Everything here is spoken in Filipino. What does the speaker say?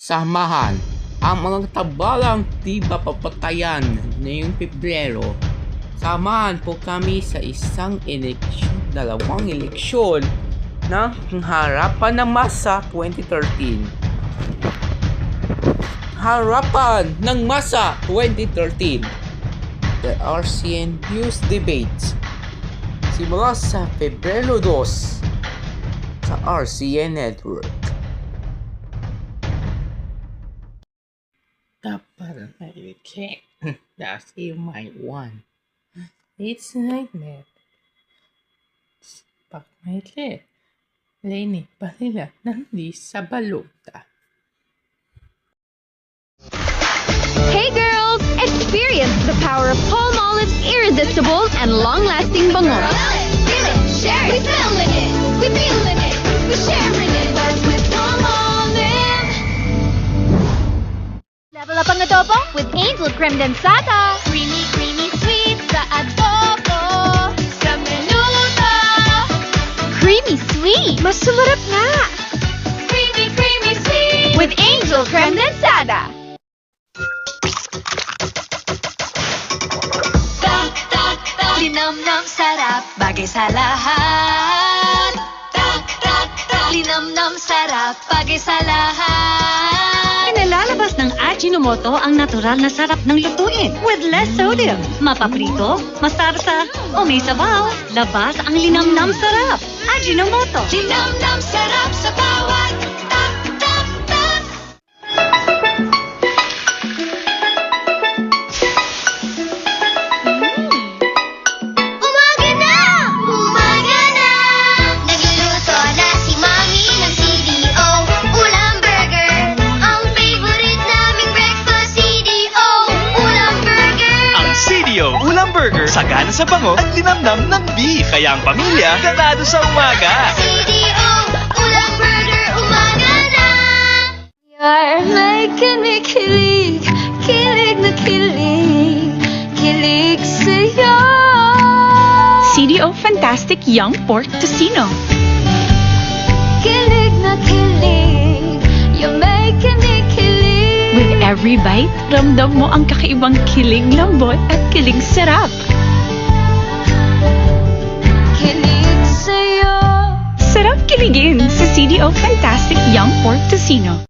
Samahan ang mga tabalang di mapapatayan ngayong Pebrero. Samahan po kami sa isang dalawang eleksyon ng harapan ng masa 2013. Harapan ng masa 2013. The RCN News Debates. Simula sa Pebrero 2 sa RCN Network. Dapat malikik. That's my one. It's nightmare. Pak malikik. Leni, palila, nandi sa baluta. Hey girls! Experience the power of Palmolive's irresistible and long-lasting bango. Feel it, share it, we feeling it, we feeling it, we sharing it. That's with Palmolive. Level up ang adobo with Angel Creme Densada. Creamy, creamy, sweet sa adobo, sa menudo. Creamy sweet! Mas sumarap na! Creamy, creamy, sweet With Angel Creme Densada. Tak, tak, tak. Linamnam sarap, bagay sa lahat. Tak, tak, tak. Linamnam sarap, bagay sa lahat. Pinalalabas ng Ajinomoto ang natural na sarap ng lutuin with less sodium. Mapaprito, masarsa, o may sabaw, labas ang linamnam sarap. Ajinomoto. Linamnam sarap sa bawat tak, tak, tak. Umaga na! Umaga na! Nagluluto na si Mami ng CDO. Ulam burger, ang favorite naming breakfast. CDO, ulam burger. Ang CDO Ulam Burger, sagana sa bango at linamnam ng beef. Kaya ang pamilya, ganado sa umaga. CDO, ulam burger, umaga na! You're making me kilig, kilig na kilig, kilig sa'yo. CDO Fantastic Young Pork Tocino. Kilig na kilig, you're making me kilig. With every bite, ramdam mo ang kakaibang kilig lambot at kilig sarap. Kilig sa'yo. Sarap kiligin sa CDO Fantastic Young Pork Tocino.